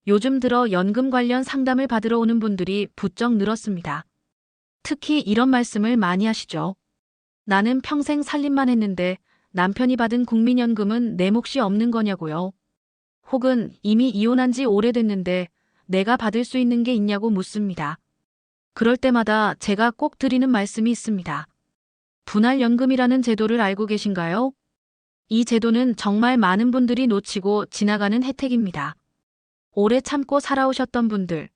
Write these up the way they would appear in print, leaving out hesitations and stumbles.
요즘 들어 연금 관련 상담을 받으러 오는 분들이 부쩍 늘었습니다. 특히 이런 말씀을 많이 하시죠. 나는 평생 살림만 했는데 남편이 받은 국민연금은 내 몫이 없는 거냐고요. 혹은 이미 이혼한 지 오래됐는데 내가 받을 수 있는 게 있냐고 묻습니다. 그럴 때마다 제가 꼭 드리는 말씀이 있습니다. 분할연금이라는 제도를 알고 계신가요? 이 제도는 정말 많은 분들이 놓치고 지나가는 혜택입니다. 오래 참고 살아오셨던 분들,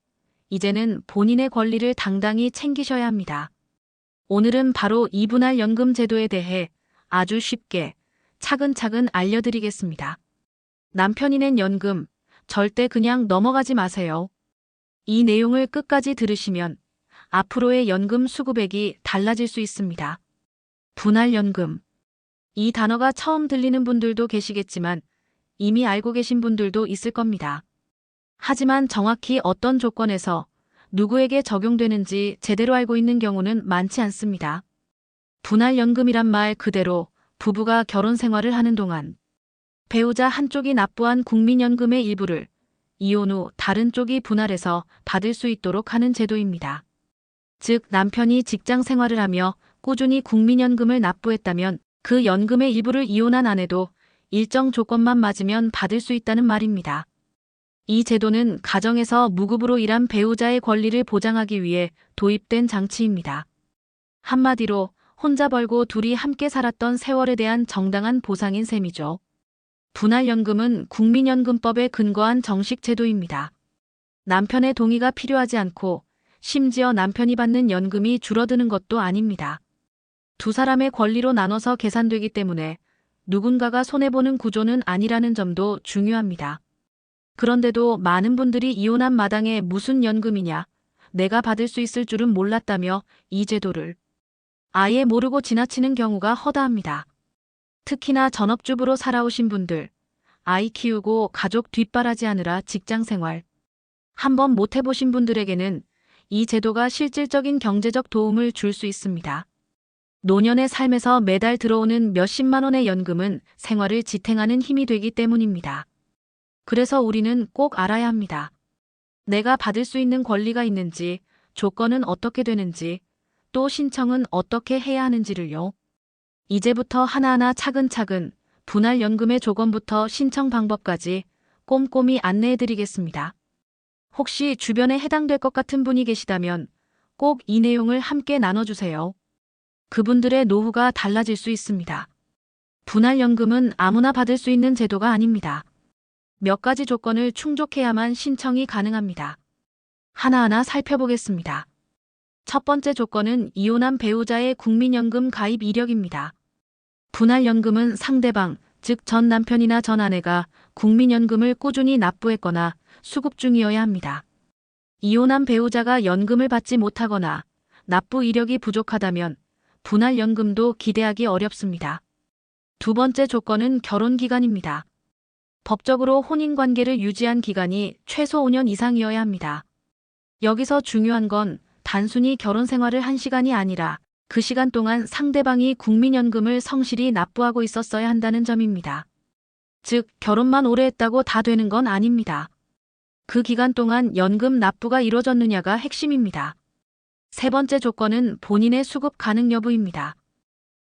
이제는 본인의 권리를 당당히 챙기셔야 합니다. 오늘은 바로 이 분할연금 제도에 대해 아주 쉽게 차근차근 알려드리겠습니다. 남편이 낸 연금, 절대 그냥 넘어가지 마세요. 이 내용을 끝까지 들으시면 앞으로의 연금 수급액이 달라질 수 있습니다. 분할연금. 이 단어가 처음 들리는 분들도 계시겠지만 이미 알고 계신 분들도 있을 겁니다. 하지만 정확히 어떤 조건에서 누구에게 적용되는지 제대로 알고 있는 경우는 많지 않습니다. 분할연금이란 말 그대로 부부가 결혼 생활을 하는 동안 배우자 한쪽이 납부한 국민연금의 일부를 이혼 후 다른 쪽이 분할해서 받을 수 있도록 하는 제도입니다. 즉, 남편이 직장 생활을 하며 꾸준히 국민연금을 납부했다면 그 연금의 일부를 이혼한 아내도 일정 조건만 맞으면 받을 수 있다는 말입니다. 이 제도는 가정에서 무급으로 일한 배우자의 권리를 보장하기 위해 도입된 장치입니다. 한마디로 혼자 벌고 둘이 함께 살았던 세월에 대한 정당한 보상인 셈이죠. 분할연금은 국민연금법에 근거한 정식 제도입니다. 남편의 동의가 필요하지 않고 심지어 남편이 받는 연금이 줄어드는 것도 아닙니다. 두 사람의 권리로 나눠서 계산되기 때문에 누군가가 손해보는 구조는 아니라는 점도 중요합니다. 그런데도 많은 분들이 이혼한 마당에 무슨 연금이냐, 내가 받을 수 있을 줄은 몰랐다며 이 제도를 아예 모르고 지나치는 경우가 허다합니다. 특히나 전업주부로 살아오신 분들, 아이 키우고 가족 뒷바라지하느라 직장생활 한번 못 해보신 분들에게는 이 제도가 실질적인 경제적 도움을 줄 수 있습니다. 노년의 삶에서 매달 들어오는 몇십만 원의 연금은 생활을 지탱하는 힘이 되기 때문입니다. 그래서 우리는 꼭 알아야 합니다. 내가 받을 수 있는 권리가 있는지, 조건은 어떻게 되는지, 또 신청은 어떻게 해야 하는지를요. 이제부터 하나하나 차근차근 분할연금의 조건부터 신청 방법까지 꼼꼼히 안내해드리겠습니다. 혹시 주변에 해당될 것 같은 분이 계시다면 꼭 이 내용을 함께 나눠주세요. 그분들의 노후가 달라질 수 있습니다. 분할연금은 아무나 받을 수 있는 제도가 아닙니다. 몇 가지 조건을 충족해야만 신청이 가능합니다. 하나하나 살펴보겠습니다. 첫 번째 조건은 이혼한 배우자의 국민연금 가입 이력입니다. 분할연금은 상대방, 즉 전 남편이나 전 아내가 국민연금을 꾸준히 납부했거나 수급 중이어야 합니다. 이혼한 배우자가 연금을 받지 못하거나 납부 이력이 부족하다면 분할연금도 기대하기 어렵습니다. 두 번째 조건은 결혼기간입니다. 법적으로 혼인관계를 유지한 기간이 최소 5년 이상이어야 합니다. 여기서 중요한 건 단순히 결혼 생활을 한 시간이 아니라 그 시간 동안 상대방이 국민연금을 성실히 납부하고 있었어야 한다는 점입니다. 즉, 결혼만 오래 했다고 다 되는 건 아닙니다. 그 기간 동안 연금 납부가 이루어졌느냐가 핵심입니다. 세 번째 조건은 본인의 수급 가능 여부입니다.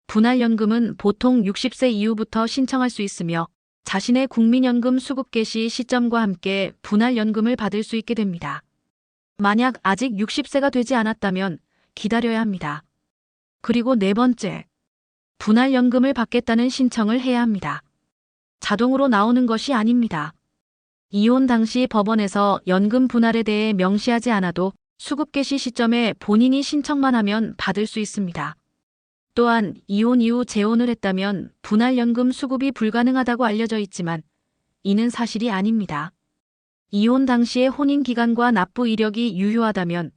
분할연금은 보통 60세 이후부터 신청할 수 있으며 자신의 국민연금 수급 개시 시점과 함께 분할연금을 받을 수 있게 됩니다. 만약 아직 60세가 되지 않았다면 기다려야 합니다. 그리고 네 번째, 분할연금을 받겠다는 신청을 해야 합니다. 자동으로 나오는 것이 아닙니다. 이혼 당시 법원에서 연금 분할에 대해 명시하지 않아도 수급 개시 시점에 본인이 신청만 하면 받을 수 있습니다. 또한 이혼 이후 재혼을 했다면 분할연금 수급이 불가능하다고 알려져 있지만 이는 사실이 아닙니다. 이혼 당시의 혼인기간과 납부 이력이 유효하다면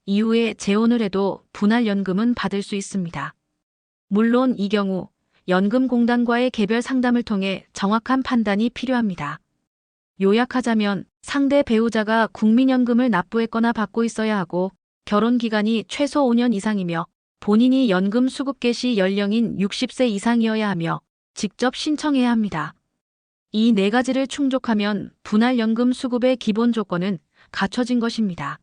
이후에 재혼을 해도 분할연금은 받을 수 있습니다. 물론 이 경우 연금공단과의 개별 상담을 통해 정확한 판단이 필요합니다. 요약하자면 상대 배우자가 국민연금을 납부했거나 받고 있어야 하고 결혼기간이 최소 5년 이상이며 본인이 연금 수급 개시 연령인 60세 이상이어야 하며 직접 신청해야 합니다. 이 네 가지를 충족하면 분할연금 수급의 기본 조건은 갖춰진 것입니다.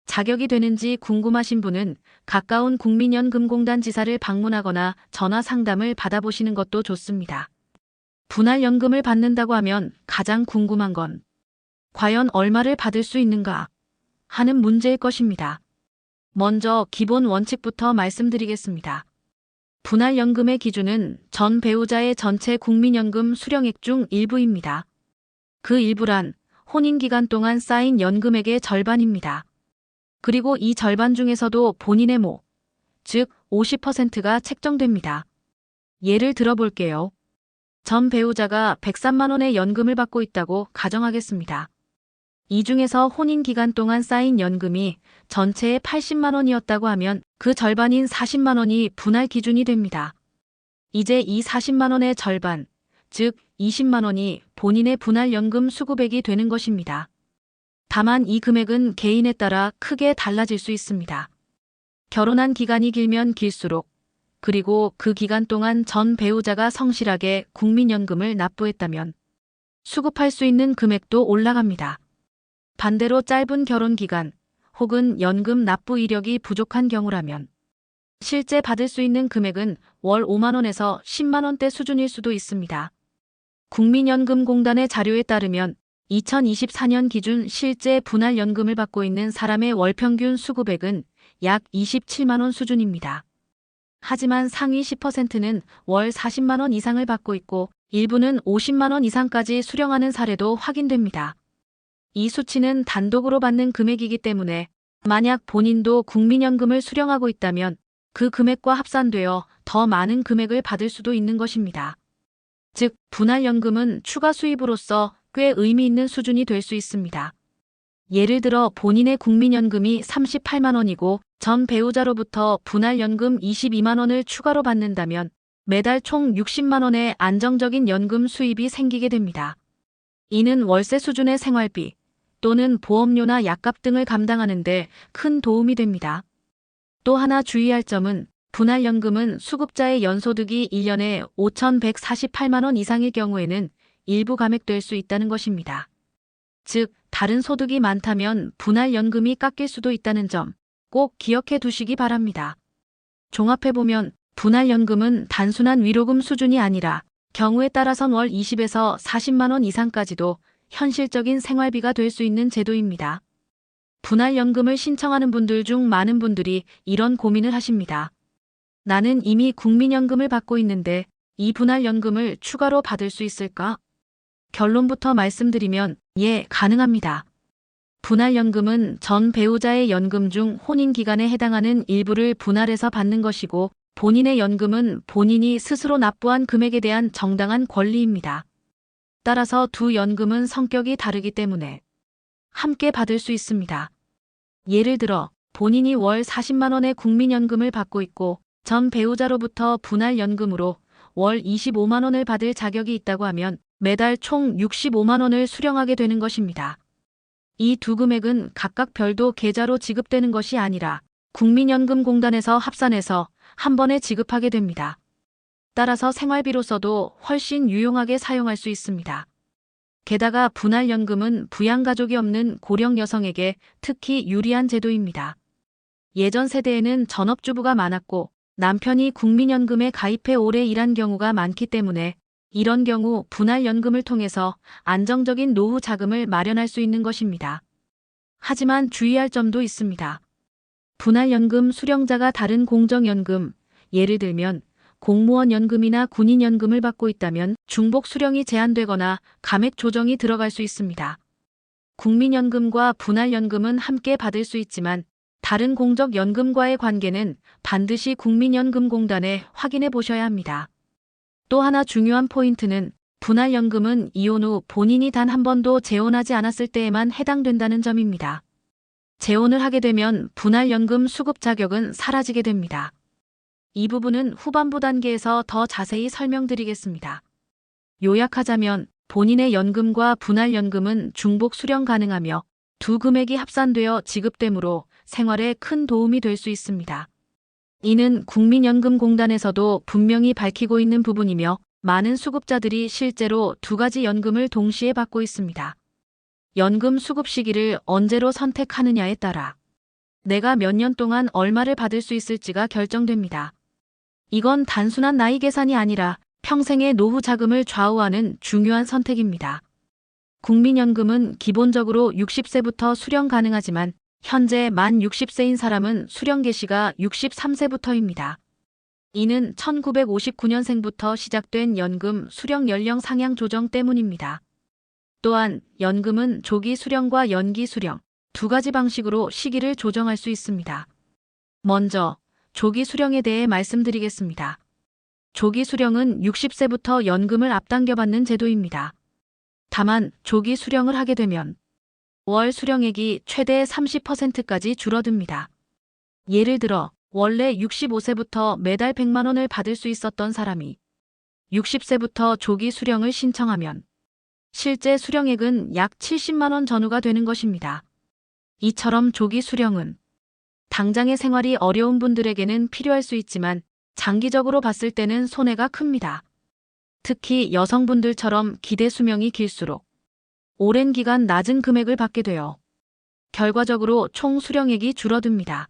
자격이 되는지 궁금하신 분은 가까운 국민연금공단 지사를 방문하거나 전화 상담을 받아보시는 것도 좋습니다. 분할연금을 받는다고 하면 가장 궁금한 건 과연 얼마를 받을 수 있는가 하는 문제일 것입니다. 먼저 기본 원칙부터 말씀드리겠습니다. 분할연금의 기준은 전 배우자의 전체 국민연금 수령액 중 일부입니다. 그 일부란 혼인기간 동안 쌓인 연금액의 절반입니다. 그리고 이 절반 중에서도 본인의 즉 50%가 책정됩니다. 예를 들어볼게요. 전 배우자가 103만 원의 연금을 받고 있다고 가정하겠습니다. 이 중에서 혼인기간 동안 쌓인 연금이 전체의 80만 원이었다고 하면 그 절반인 40만 원이 분할 기준이 됩니다. 이제 이 40만 원의 절반, 즉 20만 원이 본인의 분할연금 수급액이 되는 것입니다. 다만 이 금액은 개인에 따라 크게 달라질 수 있습니다. 결혼한 기간이 길면 길수록, 그리고 그 기간 동안 전 배우자가 성실하게 국민연금을 납부했다면 수급할 수 있는 금액도 올라갑니다. 반대로 짧은 결혼 기간 혹은 연금 납부 이력이 부족한 경우라면 실제 받을 수 있는 금액은 월 5만 원에서 10만 원대 수준일 수도 있습니다. 국민연금공단의 자료에 따르면 2024년 기준 실제 분할연금을 받고 있는 사람의 월평균 수급액은 약 27만 원 수준입니다. 하지만 상위 10%는 월 40만 원 이상을 받고 있고 일부는 50만 원 이상까지 수령하는 사례도 확인됩니다. 이 수치는 단독으로 받는 금액이기 때문에 만약 본인도 국민연금을 수령하고 있다면 그 금액과 합산되어 더 많은 금액을 받을 수도 있는 것입니다. 즉, 분할연금은 추가 수입으로서 꽤 의미 있는 수준이 될 수 있습니다. 예를 들어 본인의 국민연금이 38만 원이고 전 배우자로부터 분할연금 22만 원을 추가로 받는다면 매달 총 60만 원의 안정적인 연금 수입이 생기게 됩니다. 이는 월세 수준의 생활비 또는 보험료나 약값 등을 감당하는 데 큰 도움이 됩니다. 또 하나 주의할 점은 분할연금은 수급자의 연소득이 1년에 5,148만 원 이상일 경우에는 일부 감액될 수 있다는 것입니다. 즉, 다른 소득이 많다면 분할연금이 깎일 수도 있다는 점 꼭 기억해 두시기 바랍니다. 종합해보면 분할연금은 단순한 위로금 수준이 아니라 경우에 따라선 월 20에서 40만 원 이상까지도 현실적인 생활비가 될 수 있는 제도입니다. 분할연금을 신청하는 분들 중 많은 분들이 이런 고민을 하십니다. 나는 이미 국민연금을 받고 있는데 이 분할연금을 추가로 받을 수 있을까? 결론부터 말씀드리면 예, 가능합니다. 분할연금은 전 배우자의 연금 중 혼인기간에 해당하는 일부를 분할해서 받는 것이고 본인의 연금은 본인이 스스로 납부한 금액에 대한 정당한 권리입니다. 따라서 두 연금은 성격이 다르기 때문에 함께 받을 수 있습니다. 예를 들어 본인이 월 40만 원의 국민연금을 받고 있고 전 배우자로부터 분할연금으로 월 25만 원을 받을 자격이 있다고 하면 매달 총 65만 원을 수령하게 되는 것입니다. 이 두 금액은 각각 별도 계좌로 지급되는 것이 아니라 국민연금공단에서 합산해서 한 번에 지급하게 됩니다. 따라서 생활비로서도 훨씬 유용하게 사용할 수 있습니다. 게다가 분할연금은 부양가족이 없는 고령 여성에게 특히 유리한 제도입니다. 예전 세대에는 전업주부가 많았고 남편이 국민연금에 가입해 오래 일한 경우가 많기 때문에 이런 경우 분할연금을 통해서 안정적인 노후 자금을 마련할 수 있는 것입니다. 하지만 주의할 점도 있습니다. 분할연금 수령자가 다른 공적연금, 예를 들면 공무원 연금이나 군인 연금을 받고 있다면 중복 수령이 제한되거나 감액 조정이 들어갈 수 있습니다. 국민연금과 분할연금은 함께 받을 수 있지만 다른 공적연금과의 관계는 반드시 국민연금공단에 확인해 보셔야 합니다. 또 하나 중요한 포인트는 분할연금은 이혼 후 본인이 단 한 번도 재혼하지 않았을 때에만 해당된다는 점입니다. 재혼을 하게 되면 분할연금 수급 자격은 사라지게 됩니다. 이 부분은 후반부 단계에서 더 자세히 설명드리겠습니다. 요약하자면 본인의 연금과 분할연금은 중복 수령 가능하며 두 금액이 합산되어 지급되므로 생활에 큰 도움이 될 수 있습니다. 이는 국민연금공단에서도 분명히 밝히고 있는 부분이며 많은 수급자들이 실제로 두 가지 연금을 동시에 받고 있습니다. 연금 수급 시기를 언제로 선택하느냐에 따라 내가 몇 년 동안 얼마를 받을 수 있을지가 결정됩니다. 이건 단순한 나이 계산이 아니라 평생의 노후 자금을 좌우하는 중요한 선택입니다. 국민연금은 기본적으로 60세부터 수령 가능하지만 현재 만 60세인 사람은 수령 개시가 63세부터입니다. 이는 1959년생부터 시작된 연금 수령 연령 상향 조정 때문입니다. 또한 연금은 조기 수령과 연기 수령 두 가지 방식으로 시기를 조정할 수 있습니다. 먼저 조기 수령에 대해 말씀드리겠습니다. 조기 수령은 60세부터 연금을 앞당겨 받는 제도입니다. 다만 조기 수령을 하게 되면 월 수령액이 최대 30%까지 줄어듭니다. 예를 들어 원래 65세부터 매달 100만 원을 받을 수 있었던 사람이 60세부터 조기 수령을 신청하면 실제 수령액은 약 70만 원 전후가 되는 것입니다. 이처럼 조기 수령은 당장의 생활이 어려운 분들에게는 필요할 수 있지만 장기적으로 봤을 때는 손해가 큽니다. 특히 여성분들처럼 기대 수명이 길수록 오랜 기간 낮은 금액을 받게 되어 결과적으로 총 수령액이 줄어듭니다.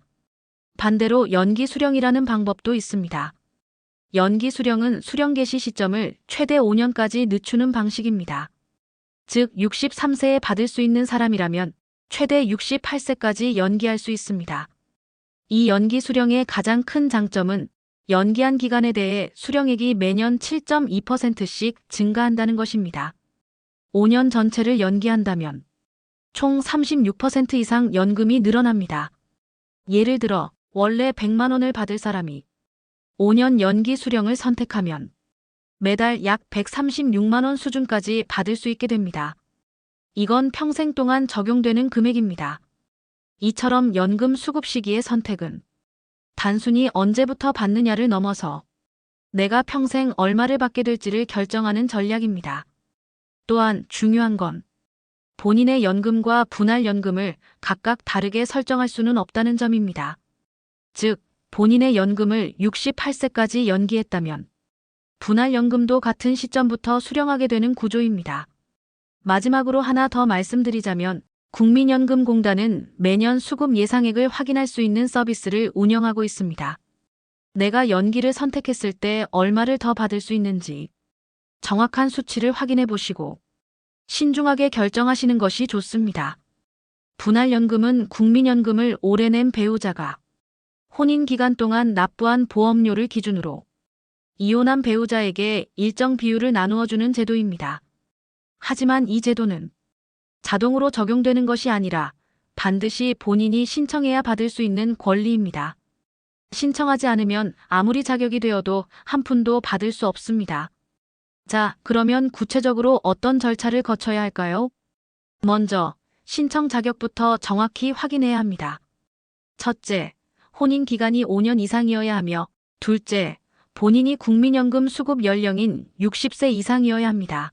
반대로 연기 수령이라는 방법도 있습니다. 연기 수령은 수령 개시 시점을 최대 5년까지 늦추는 방식입니다. 즉 63세에 받을 수 있는 사람이라면 최대 68세까지 연기할 수 있습니다. 이 연기 수령의 가장 큰 장점은 연기한 기간에 대해 수령액이 매년 7.2%씩 증가한다는 것입니다. 5년 전체를 연기한다면 총 36% 이상 연금이 늘어납니다. 예를 들어 원래 100만 원을 받을 사람이 5년 연기 수령을 선택하면 매달 약 136만 원 수준까지 받을 수 있게 됩니다. 이건 평생 동안 적용되는 금액입니다. 이처럼 연금 수급 시기의 선택은 단순히 언제부터 받느냐를 넘어서 내가 평생 얼마를 받게 될지를 결정하는 전략입니다. 또한 중요한 건 본인의 연금과 분할연금을 각각 다르게 설정할 수는 없다는 점입니다. 즉, 본인의 연금을 68세까지 연기했다면 분할연금도 같은 시점부터 수령하게 되는 구조입니다. 마지막으로 하나 더 말씀드리자면 국민연금공단은 매년 수급 예상액을 확인할 수 있는 서비스를 운영하고 있습니다. 내가 연기를 선택했을 때 얼마를 더 받을 수 있는지 정확한 수치를 확인해 보시고 신중하게 결정하시는 것이 좋습니다. 분할연금은 국민연금을 오래 낸 배우자가 혼인 기간 동안 납부한 보험료를 기준으로 이혼한 배우자에게 일정 비율을 나누어 주는 제도입니다. 하지만 이 제도는 자동으로 적용되는 것이 아니라 반드시 본인이 신청해야 받을 수 있는 권리입니다. 신청하지 않으면 아무리 자격이 되어도 한 푼도 받을 수 없습니다. 자, 그러면 구체적으로 어떤 절차를 거쳐야 할까요? 먼저 신청 자격부터 정확히 확인해야 합니다. 첫째, 혼인 기간이 5년 이상이어야 하며 둘째, 본인이 국민연금 수급 연령인 60세 이상이어야 합니다.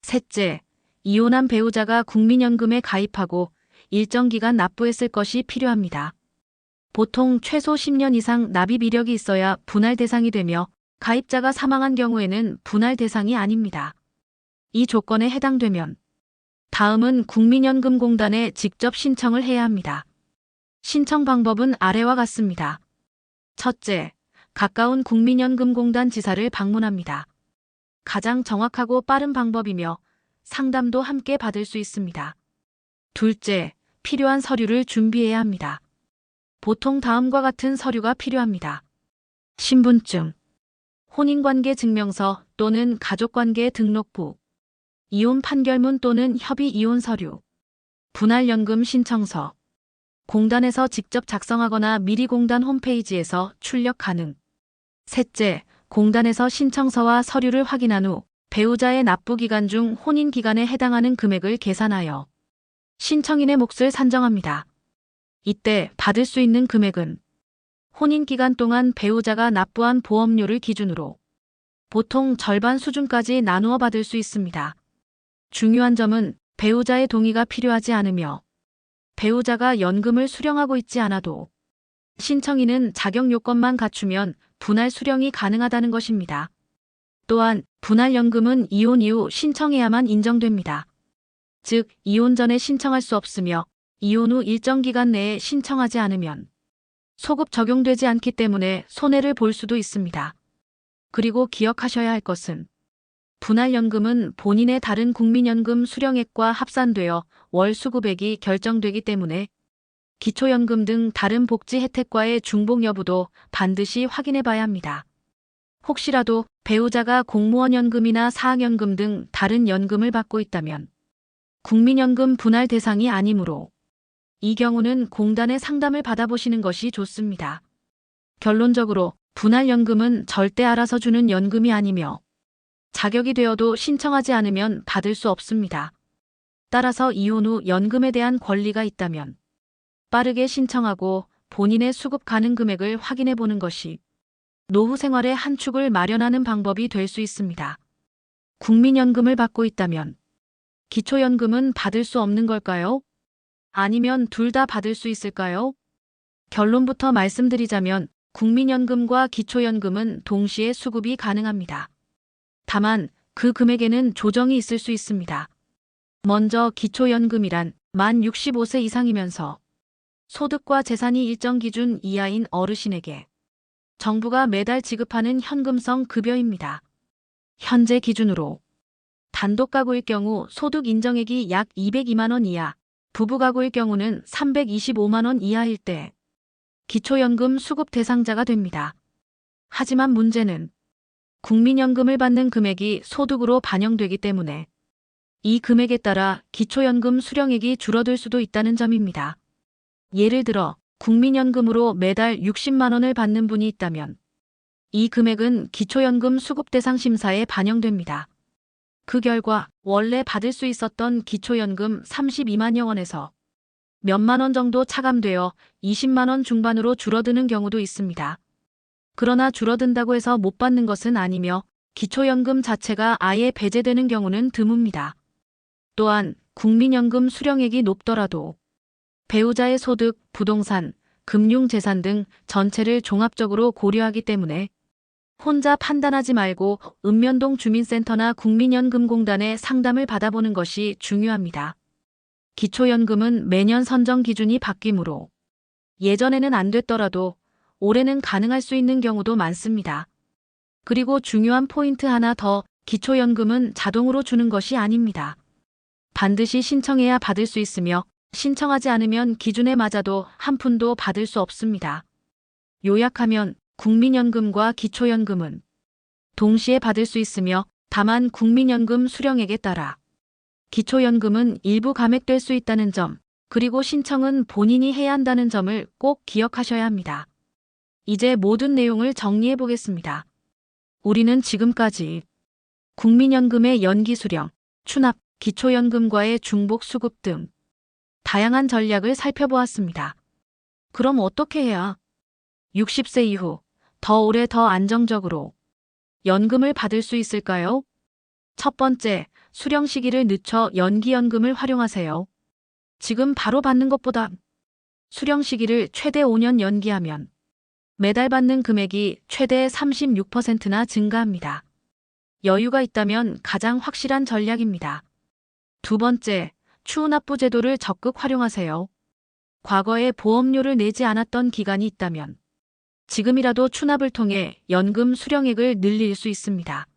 셋째, 이혼한 배우자가 국민연금에 가입하고 일정 기간 납부했을 것이 필요합니다. 보통 최소 10년 이상 납입 이력이 있어야 분할 대상이 되며 가입자가 사망한 경우에는 분할 대상이 아닙니다. 이 조건에 해당되면 다음은 국민연금공단에 직접 신청을 해야 합니다. 신청 방법은 아래와 같습니다. 첫째, 가까운 국민연금공단 지사를 방문합니다. 가장 정확하고 빠른 방법이며 상담도 함께 받을 수 있습니다. 둘째, 필요한 서류를 준비해야 합니다. 보통 다음과 같은 서류가 필요합니다. 신분증, 혼인관계 증명서 또는 가족관계 등록부, 이혼 판결문 또는 협의 이혼 서류, 분할연금 신청서, 공단에서 직접 작성하거나 미리 공단 홈페이지에서 출력 가능. 셋째, 공단에서 신청서와 서류를 확인한 후 배우자의 납부 기간 중 혼인 기간에 해당하는 금액을 계산하여 신청인의 몫을 산정합니다. 이때 받을 수 있는 금액은 혼인 기간 동안 배우자가 납부한 보험료를 기준으로 보통 절반 수준까지 나누어 받을 수 있습니다. 중요한 점은 배우자의 동의가 필요하지 않으며 배우자가 연금을 수령하고 있지 않아도 신청인은 자격 요건만 갖추면 분할 수령이 가능하다는 것입니다. 또한 분할연금은 이혼 이후 신청해야만 인정됩니다. 즉, 이혼 전에 신청할 수 없으며 이혼 후 일정 기간 내에 신청하지 않으면 소급 적용되지 않기 때문에 손해를 볼 수도 있습니다. 그리고 기억하셔야 할 것은 분할연금은 본인의 다른 국민연금 수령액과 합산되어 월 수급액이 결정되기 때문에 기초연금 등 다른 복지 혜택과의 중복 여부도 반드시 확인해 봐야 합니다. 혹시라도 배우자가 공무원 연금이나 사학연금 등 다른 연금을 받고 있다면 국민연금 분할 대상이 아니므로 이 경우는 공단의 상담을 받아보시는 것이 좋습니다. 결론적으로 분할연금은 절대 알아서 주는 연금이 아니며 자격이 되어도 신청하지 않으면 받을 수 없습니다. 따라서 이혼 후 연금에 대한 권리가 있다면 빠르게 신청하고 본인의 수급 가능 금액을 확인해 보는 것이 노후 생활의 한 축을 마련하는 방법이 될 수 있습니다. 국민연금을 받고 있다면 기초연금은 받을 수 없는 걸까요? 아니면 둘 다 받을 수 있을까요? 결론부터 말씀드리자면 국민연금과 기초연금은 동시에 수급이 가능합니다. 다만 그 금액에는 조정이 있을 수 있습니다. 먼저 기초연금이란 만 65세 이상이면서 소득과 재산이 일정 기준 이하인 어르신에게 정부가 매달 지급하는 현금성 급여입니다. 현재 기준으로 단독 가구일 경우 소득 인정액이 약 202만 원 이하, 부부 가구일 경우는 325만 원 이하일 때 기초연금 수급 대상자가 됩니다. 하지만 문제는 국민연금을 받는 금액이 소득으로 반영되기 때문에 이 금액에 따라 기초연금 수령액이 줄어들 수도 있다는 점입니다. 예를 들어 국민연금으로 매달 60만 원을 받는 분이 있다면 이 금액은 기초연금 수급 대상 심사에 반영됩니다. 그 결과 원래 받을 수 있었던 기초연금 32만여 원에서 몇만 원 정도 차감되어 20만 원 중반으로 줄어드는 경우도 있습니다. 그러나 줄어든다고 해서 못 받는 것은 아니며 기초연금 자체가 아예 배제되는 경우는 드뭅니다. 또한 국민연금 수령액이 높더라도 배우자의 소득, 부동산, 금융재산 등 전체를 종합적으로 고려하기 때문에 혼자 판단하지 말고 읍면동 주민센터나 국민연금공단의 상담을 받아보는 것이 중요합니다. 기초연금은 매년 선정 기준이 바뀌므로 예전에는 안 됐더라도 올해는 가능할 수 있는 경우도 많습니다. 그리고 중요한 포인트 하나 더, 기초연금은 자동으로 주는 것이 아닙니다. 반드시 신청해야 받을 수 있으며 신청하지 않으면 기준에 맞아도 한 푼도 받을 수 없습니다. 요약하면 국민연금과 기초연금은 동시에 받을 수 있으며 다만 국민연금 수령액에 따라 기초연금은 일부 감액될 수 있다는 점, 그리고 신청은 본인이 해야 한다는 점을 꼭 기억하셔야 합니다. 이제 모든 내용을 정리해 보겠습니다. 우리는 지금까지 국민연금의 연기 수령, 추납, 기초연금과의 중복 수급 등 다양한 전략을 살펴보았습니다. 그럼 어떻게 해야 60세 이후 더 오래 더 안정적으로 연금을 받을 수 있을까요? 첫 번째, 수령 시기를 늦춰 연기연금을 활용하세요. 지금 바로 받는 것보다 수령 시기를 최대 5년 연기하면 매달 받는 금액이 최대 36%나 증가합니다. 여유가 있다면 가장 확실한 전략입니다. 두 번째, 추후납부 제도를 적극 활용하세요. 과거에 보험료를 내지 않았던 기간이 있다면 지금이라도 추납을 통해 연금 수령액을 늘릴 수 있습니다.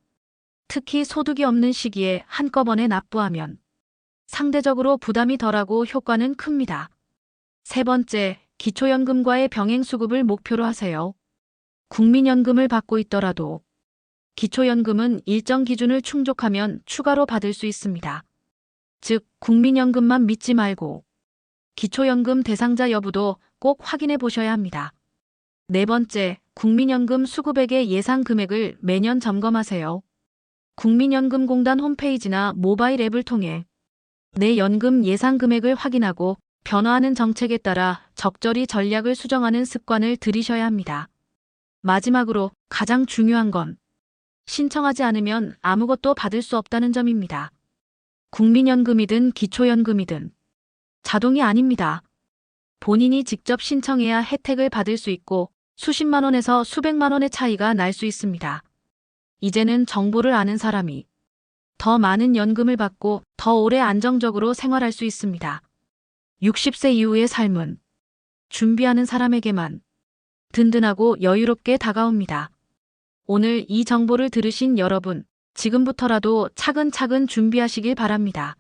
특히 소득이 없는 시기에 한꺼번에 납부하면 상대적으로 부담이 덜하고 효과는 큽니다. 세 번째, 기초연금과의 병행 수급을 목표로 하세요. 국민연금을 받고 있더라도 기초연금은 일정 기준을 충족하면 추가로 받을 수 있습니다. 즉, 국민연금만 믿지 말고 기초연금 대상자 여부도 꼭 확인해 보셔야 합니다. 네 번째, 국민연금 수급액의 예상 금액을 매년 점검하세요. 국민연금공단 홈페이지나 모바일 앱을 통해 내 연금 예상 금액을 확인하고 변화하는 정책에 따라 적절히 전략을 수정하는 습관을 들이셔야 합니다. 마지막으로 가장 중요한 건 신청하지 않으면 아무것도 받을 수 없다는 점입니다. 국민연금이든 기초연금이든 자동이 아닙니다. 본인이 직접 신청해야 혜택을 받을 수 있고 수십만 원에서 수백만 원의 차이가 날 수 있습니다. 이제는 정보를 아는 사람이 더 많은 연금을 받고 더 오래 안정적으로 생활할 수 있습니다. 60세 이후의 삶은 준비하는 사람에게만 든든하고 여유롭게 다가옵니다. 오늘 이 정보를 들으신 여러분, 지금부터라도 차근차근 준비하시길 바랍니다.